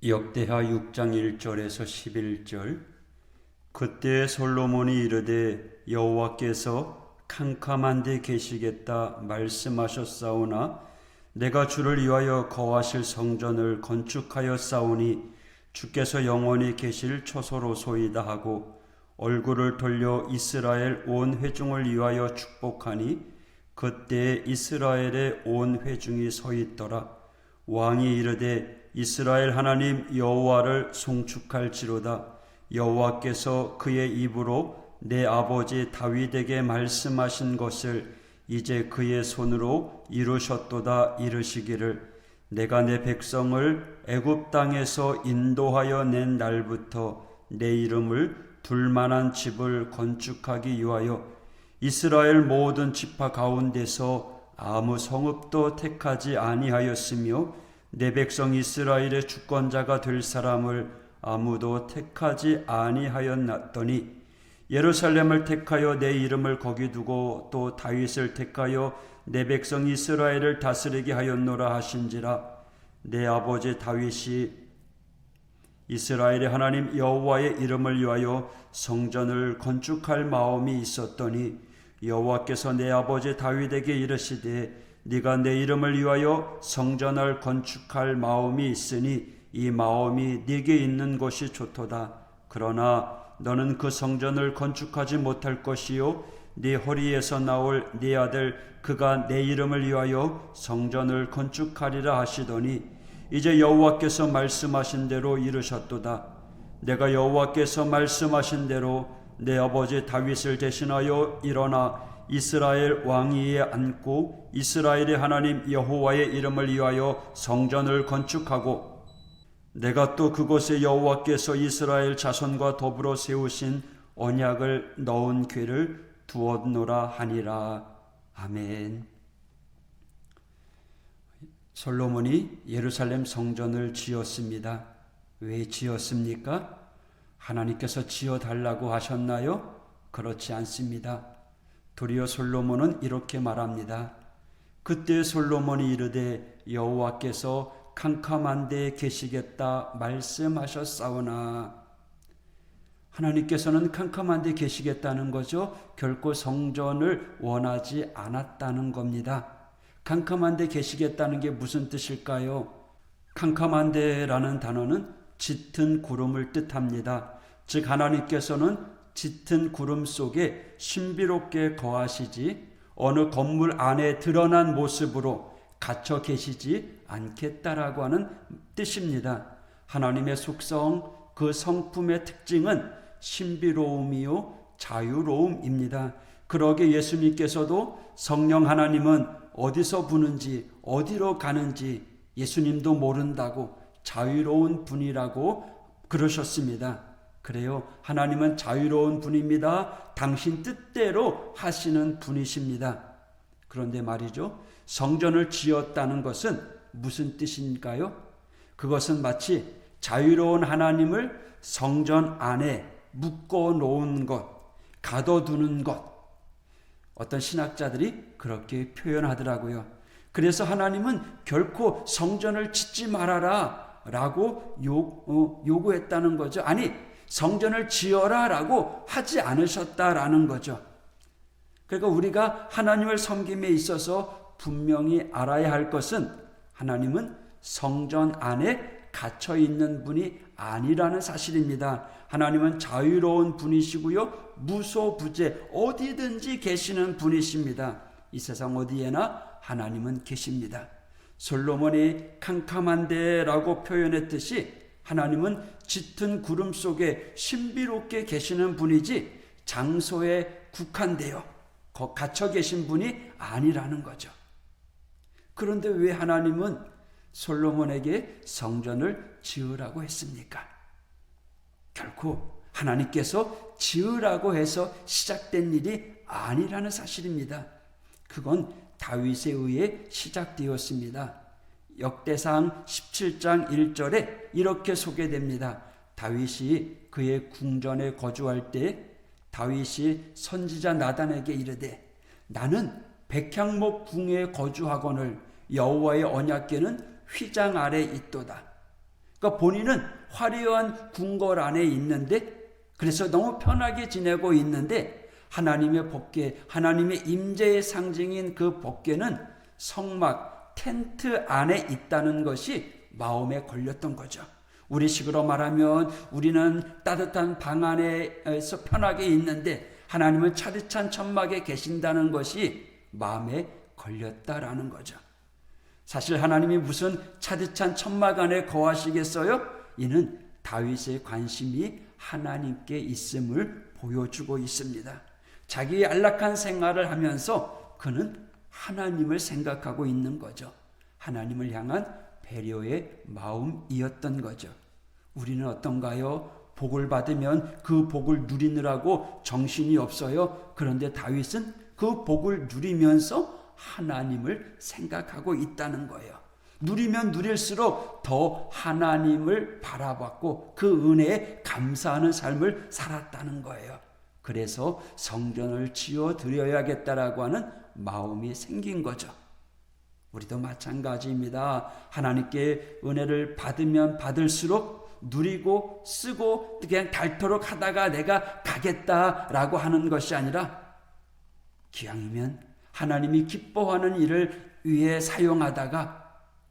역대하 6장 1절에서 11절. 그때 솔로몬이 이르되 여호와께서 캄캄한 데 계시겠다 말씀하셨사오나 내가 주를 위하여 거하실 성전을 건축하였사오니 주께서 영원히 계실 초소로소이다 하고 얼굴을 돌려 이스라엘 온 회중을 위하여 축복하니 그때 이스라엘의 온 회중이 서 있더라. 왕이 이르되 이스라엘 하나님 여호와를 송축할지로다. 여호와께서 그의 입으로 내 아버지 다윗에게 말씀하신 것을 이제 그의 손으로 이루셨도다. 이르시기를 내가 내 백성을 애굽 땅에서 인도하여 낸 날부터 내 이름을 둘 만한 집을 건축하기 위하여 이스라엘 모든 지파 가운데서 아무 성읍도 택하지 아니하였으며 내 백성 이스라엘의 주권자가 될 사람을 아무도 택하지 아니하였더니 예루살렘을 택하여 내 이름을 거기 두고 또 다윗을 택하여 내 백성 이스라엘을 다스리게 하였노라 하신지라. 내 아버지 다윗이 이스라엘의 하나님 여호와의 이름을 위하여 성전을 건축할 마음이 있었더니 여호와께서 내 아버지 다윗에게 이르시되 네가 내 이름을 위하여 성전을 건축할 마음이 있으니 이 마음이 네게 있는 것이 좋도다. 그러나 너는 그 성전을 건축하지 못할 것이요 네 허리에서 나올 네 아들 그가 내 이름을 위하여 성전을 건축하리라 하시더니 이제 여호와께서 말씀하신 대로 이르셨도다. 내가 여호와께서 말씀하신 대로 내 아버지 다윗을 대신하여 일어나 이스라엘 왕위에 앉고 이스라엘의 하나님 여호와의 이름을 위하여 성전을 건축하고 내가 또 그곳에 여호와께서 이스라엘 자손과 더불어 세우신 언약을 넣은 궤를 두었노라 하니라. 아멘. 솔로몬이 예루살렘 성전을 지었습니다. 왜 지었습니까? 하나님께서 지어달라고 하셨나요? 그렇지 않습니다. 도리어 솔로몬은 이렇게 말합니다. 그때 솔로몬이 이르되 여호와께서 캄캄한 데 계시겠다 말씀하셨사오나. 하나님께서는 캄캄한 데 계시겠다는 거죠. 결코 성전을 원하지 않았다는 겁니다. 캄캄한 데 계시겠다는 게 무슨 뜻일까요? 캄캄한 데라는 단어는 짙은 구름을 뜻합니다. 즉 하나님께서는 짙은 구름 속에 신비롭게 거하시지 어느 건물 안에 드러난 모습으로 갇혀 계시지 않겠다라고 하는 뜻입니다. 하나님의 속성, 그 성품의 특징은 신비로움이요 자유로움입니다. 그러게 예수님께서도 성령 하나님은 어디서 부는지 어디로 가는지 예수님도 모른다고 자유로운 분이라고 그러셨습니다. 그래요. 하나님은 자유로운 분입니다. 당신 뜻대로 하시는 분이십니다. 그런데 말이죠. 성전을 지었다는 것은 무슨 뜻인가요? 그것은 마치 자유로운 하나님을 성전 안에 묶어 놓은 것, 가둬두는 것. 어떤 신학자들이 그렇게 표현하더라고요. 그래서 하나님은 결코 성전을 짓지 말아라 라고 요구했다는 거죠. 아니, 성전을 지어라 라고 하지 않으셨다라는 거죠. 그러니까 우리가 하나님을 섬김에 있어서 분명히 알아야 할 것은 하나님은 성전 안에 갇혀 있는 분이 아니라는 사실입니다. 하나님은 자유로운 분이시고요. 무소부재 어디든지 계시는 분이십니다. 이 세상 어디에나 하나님은 계십니다. 솔로몬이 캄캄한데라고 표현했듯이 하나님은 짙은 구름 속에 신비롭게 계시는 분이지 장소에 국한되어 갇혀 계신 분이 아니라는 거죠. 그런데 왜 하나님은 솔로몬에게 성전을 지으라고 했습니까? 결코 하나님께서 지으라고 해서 시작된 일이 아니라는 사실입니다. 그건 다윗에 의해 시작되었습니다. 역대상 17장 1절에 이렇게 소개됩니다. 다윗이 그의 궁전에 거주할 때 다윗이 선지자 나단에게 이르되 나는 백향목 궁에 거주하거늘 여호와의 언약궤는 휘장 아래 있도다. 그러니까 본인은 화려한 궁궐 안에 있는데, 그래서 너무 편하게 지내고 있는데, 하나님의 복궤, 하나님의 임재의 상징인 그 복궤는 성막, 텐트 안에 있다는 것이 마음에 걸렸던 거죠. 우리식으로 말하면 우리는 따뜻한 방 안에서 편하게 있는데 하나님은 차디찬 천막에 계신다는 것이 마음에 걸렸다라는 거죠. 사실 하나님이 무슨 차디찬 천막 안에 거하시겠어요? 이는 다윗의 관심이 하나님께 있음을 보여주고 있습니다. 자기의 안락한 생활을 하면서 그는 하나님을 생각하고 있는 거죠. 하나님을 향한 배려의 마음이었던 거죠. 우리는 어떤가요? 복을 받으면 그 복을 누리느라고 정신이 없어요. 그런데 다윗은 그 복을 누리면서 하나님을 생각하고 있다는 거예요. 누리면 누릴수록 더 하나님을 바라봤고 그 은혜에 감사하는 삶을 살았다는 거예요. 그래서 성전을 지어 드려야겠다라고 하는 마음이 생긴 거죠. 우리도 마찬가지입니다. 하나님께 은혜를 받으면 받을수록 누리고 쓰고 그냥 닳도록 하다가 내가 가겠다라고 하는 것이 아니라 기왕이면 하나님이 기뻐하는 일을 위해 사용하다가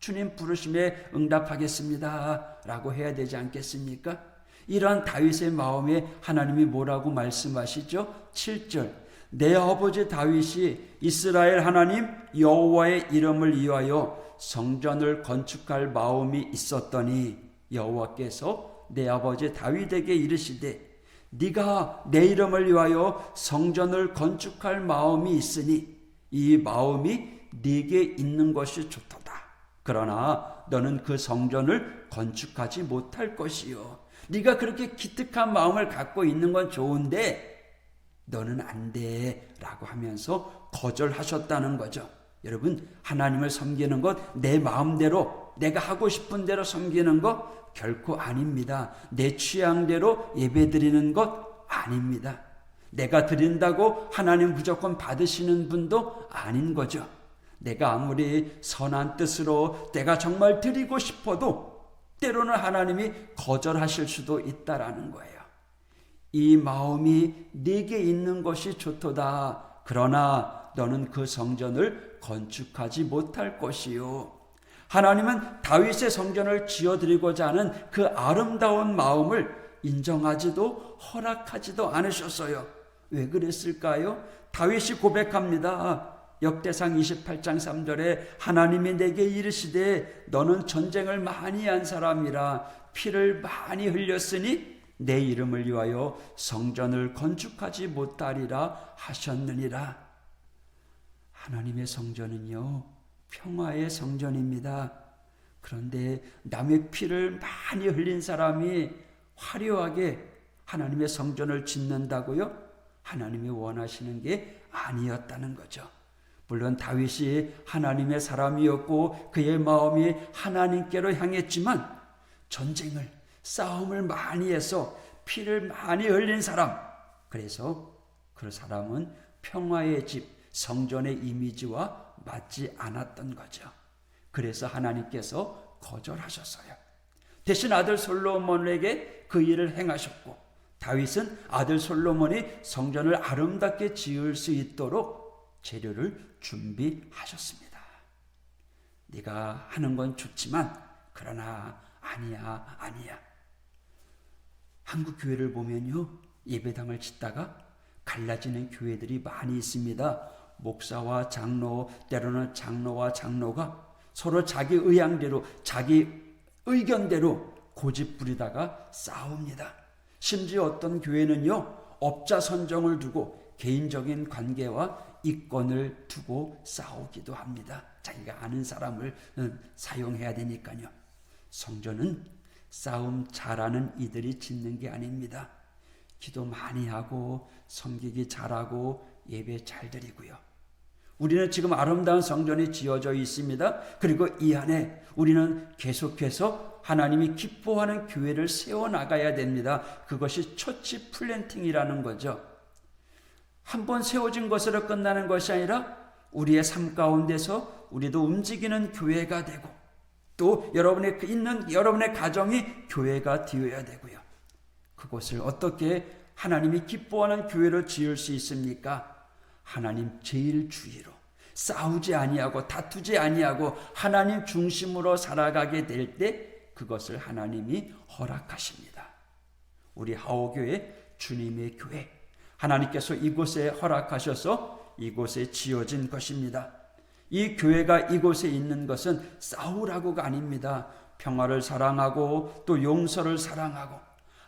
주님 부르심에 응답하겠습니다 라고 해야 되지 않겠습니까? 이런 다윗의 마음에 하나님이 뭐라고 말씀하시죠? 7절, 내 아버지 다윗이 이스라엘 하나님 여호와의 이름을 위하여 성전을 건축할 마음이 있었더니 여호와께서 내 아버지 다윗에게 이르시되 네가 내 이름을 위하여 성전을 건축할 마음이 있으니 이 마음이 네게 있는 것이 좋도다. 그러나 너는 그 성전을 건축하지 못할 것이요. 네가 그렇게 기특한 마음을 갖고 있는 건 좋은데 너는 안 돼 라고 하면서 거절하셨다는 거죠. 여러분, 하나님을 섬기는 것, 내 마음대로 내가 하고 싶은 대로 섬기는 것 결코 아닙니다. 내 취향대로 예배드리는 것 아닙니다. 내가 드린다고 하나님 무조건 받으시는 분도 아닌 거죠. 내가 아무리 선한 뜻으로 내가 정말 드리고 싶어도 때로는 하나님이 거절하실 수도 있다라는 거예요. 이 마음이 네게 있는 것이 좋도다. 그러나 너는 그 성전을 건축하지 못할 것이요. 하나님은 다윗의 성전을 지어드리고자 하는 그 아름다운 마음을 인정하지도 허락하지도 않으셨어요. 왜 그랬을까요? 다윗이 고백합니다. 역대상 28장 3절에 하나님이 내게 이르시되 너는 전쟁을 많이 한 사람이라 피를 많이 흘렸으니 내 이름을 위하여 성전을 건축하지 못하리라 하셨느니라. 하나님의 성전은요, 평화의 성전입니다. 그런데 남의 피를 많이 흘린 사람이 화려하게 하나님의 성전을 짓는다고요? 하나님이 원하시는 게 아니었다는 거죠. 물론 다윗이 하나님의 사람이었고 그의 마음이 하나님께로 향했지만 전쟁을, 싸움을 많이 해서 피를 많이 흘린 사람, 그래서 그 사람은 평화의 집, 성전의 이미지와 맞지 않았던 거죠. 그래서 하나님께서 거절하셨어요. 대신 아들 솔로몬에게 그 일을 행하셨고 다윗은 아들 솔로몬이 성전을 아름답게 지을 수 있도록 재료를 준비하셨습니다. 네가 하는 건 좋지만 그러나 아니야. 한국 교회를 보면요, 예배당을 짓다가 갈라지는 교회들이 많이 있습니다. 목사와 장로, 때로는 장로와 장로가 서로 자기 의향대로, 자기 의견대로 고집 부리다가 싸웁니다. 심지어 어떤 교회는요, 업자 선정을 두고 개인적인 관계와 이권을 두고 싸우기도 합니다. 자기가 아는 사람을 사용해야 되니까요. 성전은 싸움 잘하는 이들이 짓는 게 아닙니다. 기도 많이 하고 섬기기 잘하고 예배 잘 드리고요. 우리는 지금 아름다운 성전이 지어져 있습니다. 그리고 이 안에 우리는 계속해서 하나님이 기뻐하는 교회를 세워나가야 됩니다. 그것이 처치 플랜팅이라는 거죠. 한번 세워진 것으로 끝나는 것이 아니라 우리의 삶 가운데서 우리도 움직이는 교회가 되고 또 여러분의 가정이 교회가 되어야 되고요. 그곳을 어떻게 하나님이 기뻐하는 교회로 지을 수 있습니까? 하나님 제일 주의로 싸우지 아니하고 다투지 아니하고 하나님 중심으로 살아가게 될 때 그것을 하나님이 허락하십니다. 우리 하오교회 주님의 교회, 하나님께서 이곳에 허락하셔서 이곳에 지어진 것입니다. 이 교회가 이곳에 있는 것은 싸우라고가 아닙니다. 평화를 사랑하고 또 용서를 사랑하고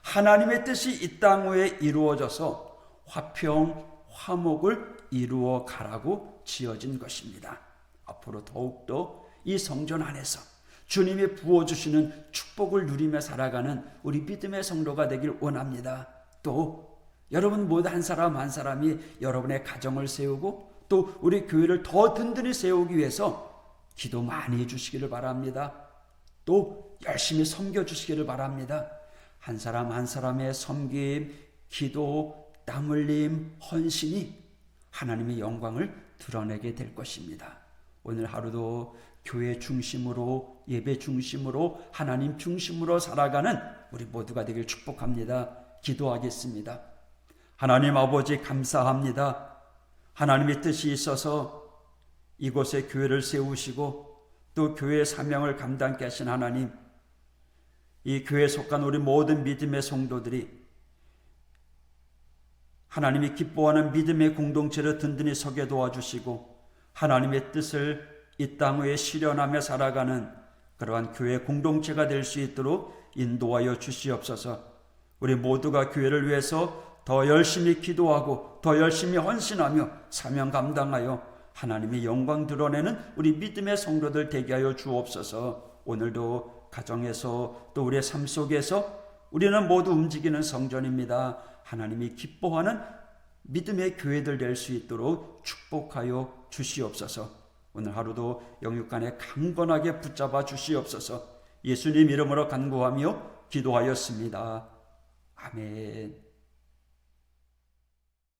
하나님의 뜻이 이 땅 위에 이루어져서 화평, 화목을 이루어 가라고 지어진 것입니다. 앞으로 더욱더 이 성전 안에서 주님이 부어주시는 축복을 누리며 살아가는 우리 믿음의 성도가 되길 원합니다. 또 여러분 모두 한 사람 한 사람이 여러분의 가정을 세우고 또 우리 교회를 더 든든히 세우기 위해서 기도 많이 해주시기를 바랍니다. 또 열심히 섬겨주시기를 바랍니다. 한 사람 한 사람의 섬김, 기도, 땀 흘림, 헌신이 하나님의 영광을 드러내게 될 것입니다. 오늘 하루도 교회 중심으로, 예배 중심으로, 하나님 중심으로 살아가는 우리 모두가 되길 축복합니다. 기도하겠습니다. 하나님 아버지 감사합니다. 하나님의 뜻이 있어서 이곳에 교회를 세우시고 또 교회의 사명을 감당케 하신 하나님, 이 교회에 속한 우리 모든 믿음의 성도들이 하나님이 기뻐하는 믿음의 공동체를 든든히 서게 도와주시고 하나님의 뜻을 이 땅 위에 실현하며 살아가는 그러한 교회 공동체가 될 수 있도록 인도하여 주시옵소서. 우리 모두가 교회를 위해서 더 열심히 기도하고 더 열심히 헌신하며 사명 감당하여 하나님의 영광 드러내는 우리 믿음의 성도들 되게 하여 주옵소서. 오늘도 가정에서 또 우리의 삶 속에서 우리는 모두 움직이는 성전입니다. 하나님이 기뻐하는 믿음의 교회들 될 수 있도록 축복하여 주시옵소서. 오늘 하루도 영육간에 강건하게 붙잡아 주시옵소서. 예수님 이름으로 간구하며 기도하였습니다. 아멘.